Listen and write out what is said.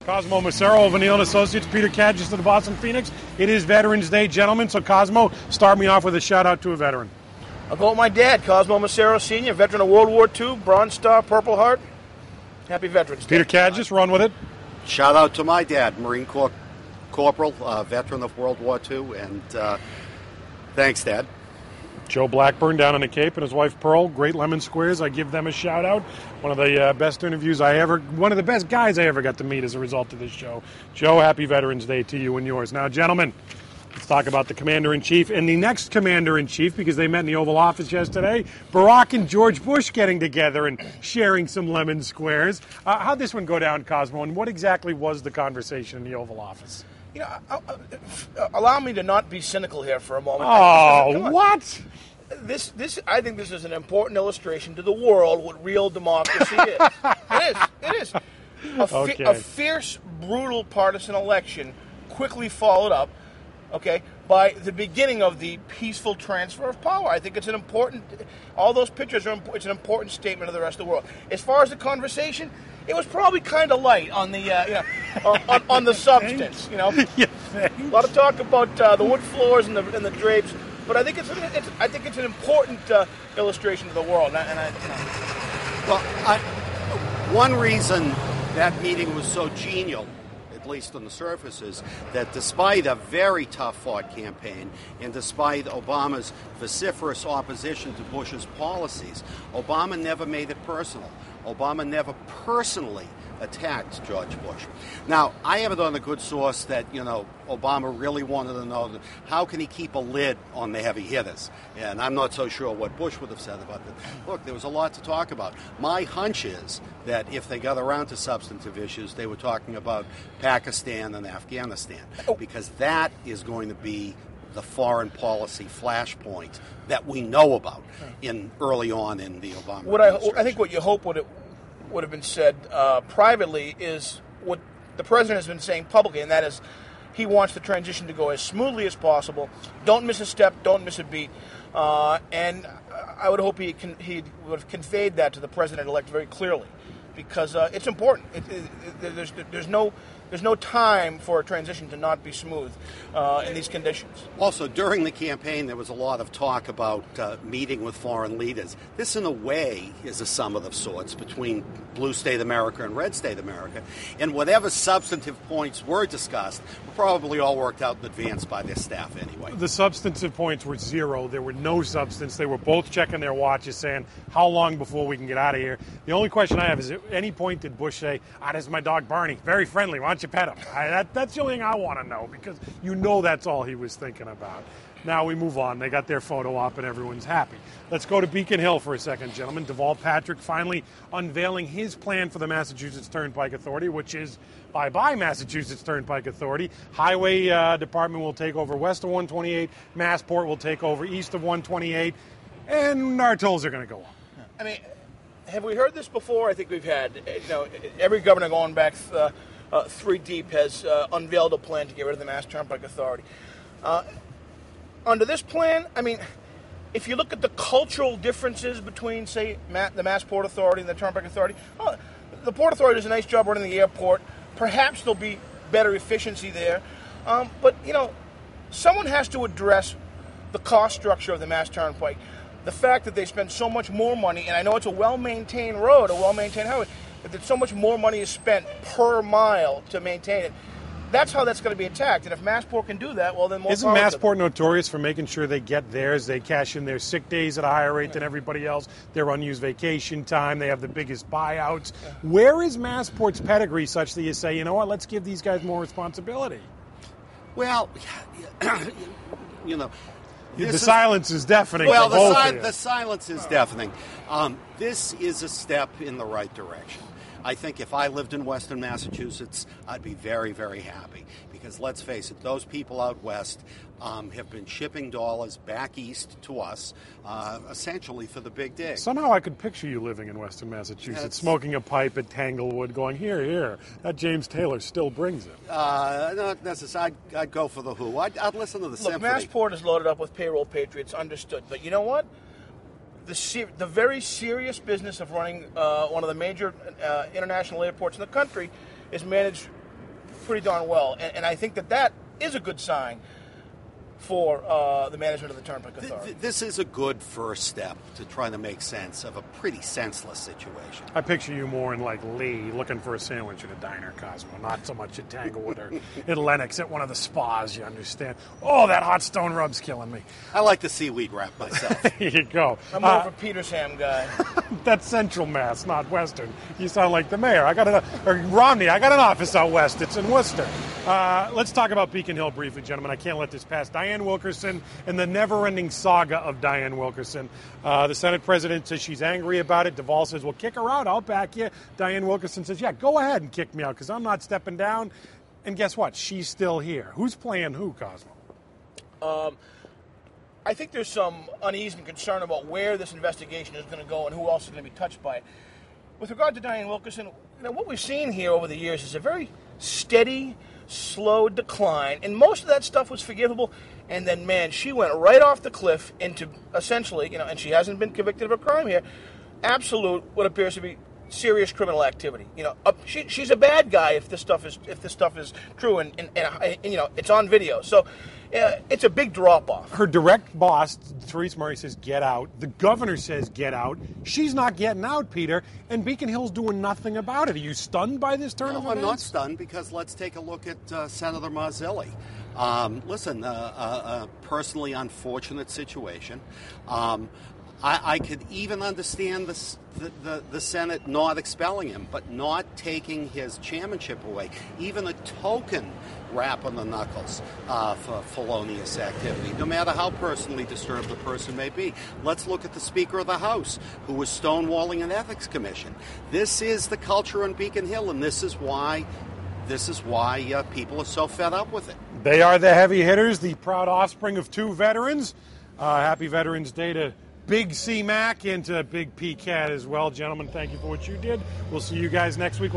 Cosmo Macero of O'Neill & Associates, Peter Cadgis of the Boston Phoenix. It is Veterans Day, gentlemen. So, Cosmo, start me off with a shout-out to a veteran. I'll go with my dad, Cosmo Macero Sr., veteran of World War II, Bronze Star, Purple Heart. Happy Veterans Day. Peter Cadgis, run with it. Shout out to my dad, Marine Corps Corporal, veteran of World War II, and thanks, Dad. Joe Blackburn down in the Cape and his wife Pearl, great lemon squares. I give them a shout out. One of the best interviews one of the best guys I ever got to meet as a result of this show. Joe, happy Veterans Day to you and yours. Now, gentlemen, let's talk about the Commander-in-Chief and the next Commander-in-Chief, because they met in the Oval Office yesterday. Barack and George Bush getting together and sharing some lemon squares. How'd this one go down, Cosmo, and what exactly was the conversation in the Oval Office? You know, allow me to not be cynical here for a moment. Oh, what? I think this is an important illustration to the world what real democracy is. It is. A fierce, brutal partisan election quickly followed up, by the beginning of the peaceful transfer of power. I think it's an important. All those pictures it's an important statement of the rest of the world. As far as the conversation, it was probably kind of light on the on the substance. You know, a lot of talk about the wood floors and the drapes, but I think it's an important illustration to the world. One reason that meeting was so genial, at least on the surface, is that despite a very tough-fought campaign and despite Obama's vociferous opposition to Bush's policies, Obama never made it personal. Obama never personally attacked George Bush. Now, I have it on a good source that, Obama really wanted to know how can he keep a lid on the heavy hitters. And I'm not so sure what Bush would have said about that. Look, there was a lot to talk about. My hunch is that if they got around to substantive issues, they were talking about Pakistan and Afghanistan, because that is going to be the foreign policy flashpoint that we know about early on in the Obama administration. I think what you hope would have been said privately is what the president has been saying publicly, and that is he wants the transition to go as smoothly as possible. Don't miss a step, don't miss a beat. And I would hope he would have conveyed that to the president-elect very clearly, because it's important. There's no time for a transition to not be smooth in these conditions. Also, during the campaign, there was a lot of talk about meeting with foreign leaders. This, in a way, is a summit of sorts between blue state America and red state America. And whatever substantive points were discussed were probably all worked out in advance by their staff anyway. The substantive points were zero. There were no substance. They were both checking their watches saying, how long before we can get out of here? The only question I have is, at any point did Bush say, this is my dog Barney, very friendly, why don't you pet him? That's the only thing I want to know, because that's all he was thinking about. Now we move on. They got their photo op and everyone's happy. Let's go to Beacon Hill for a second, gentlemen. Deval Patrick finally unveiling his plan for the Massachusetts Turnpike Authority, which is bye-bye Massachusetts Turnpike Authority. Highway Department will take over west of 128. Massport will take over east of 128. And our tolls are going to go up. I mean, have we heard this before? I think we've had. Every governor going back three deep has unveiled a plan to get rid of the Mass Turnpike Authority. Under this plan, I mean, if you look at the cultural differences between, say, the Massport Authority and the Turnpike Authority, the Port Authority does a nice job running the airport. Perhaps there'll be better efficiency there. But, someone has to address the cost structure of the Mass Turnpike. The fact that they spend so much more money, and I know it's a well-maintained road, a well-maintained highway, but that so much more money is spent per mile to maintain it. That's how that's going to be attacked. And if Massport can do that, well, then more Isn't Massport notorious for making sure they get theirs? They cash in their sick days at a higher rate than everybody else. Their unused vacation time. They have the biggest buyouts. Yeah. Where is Massport's pedigree such that you say, you know what, let's give these guys more responsibility? Well, the silence is deafening. Well, the silence is deafening. This is a step in the right direction. I think if I lived in Western Massachusetts, I'd be very, very happy. Because let's face it, those people out west have been shipping dollars back east to us, essentially for the big dig. Somehow I could picture you living in Western Massachusetts, smoking a pipe at Tanglewood, going, here, that James Taylor still brings it. Not necessarily. I'd go for the Who. I'd listen to the symphony. Massport is loaded up with payroll patriots, understood. But you know what? The very serious business of running one of the major international airports in the country is managed pretty darn well. And I think that is a good sign for the management of the Turnpike Authority. This is a good first step to trying to make sense of a pretty senseless situation. I picture you more in like Lee looking for a sandwich at a diner, Cosmo, not so much at Tanglewood or at Lenox at one of the spas, you understand. Oh, that hot stone rub's killing me. I like the seaweed wrap myself. Here you go. I'm more of a Petersham guy. That's Central Mass, not Western. You sound like the mayor. Or Romney, I got an office out west. It's in Worcester. Let's talk about Beacon Hill briefly, gentlemen. I can't let this pass. Diane Wilkerson and the never-ending saga of Diane Wilkerson. The Senate president says she's angry about it. Duvall says, well, kick her out. I'll back you. Diane Wilkerson says, yeah, go ahead and kick me out because I'm not stepping down. And guess what? She's still here. Who's playing who, Cosmo? I think there's some unease and concern about where this investigation is going to go and who else is going to be touched by it. With regard to Diane Wilkerson, what we've seen here over the years is a very steady, slow decline, and most of that stuff was forgivable. And then, man, she went right off the cliff into essentially, and she hasn't been convicted of a crime here, absolute what appears to be serious criminal activity. She's a bad guy if this stuff is true, and it's on video. So it's a big drop off. Her direct boss, Therese Murray, says get out. The governor says get out. She's not getting out, Peter, and Beacon Hill's doing nothing about it. Are you stunned by this turn of events? I'm not stunned because let's take a look at Senator Marzilli. Listen, a personally unfortunate situation. I could even understand the Senate not expelling him, but not taking his chairmanship away. Even a token rap on the knuckles for felonious activity, no matter how personally disturbed the person may be. Let's look at the Speaker of the House, who was stonewalling an ethics commission. This is the culture in Beacon Hill, and this is why people are so fed up with it. They are the heavy hitters, the proud offspring of two veterans. Happy Veterans Day to Big C Mac and to Big P Cat as well. Gentlemen, thank you for what you did. We'll see you guys next week.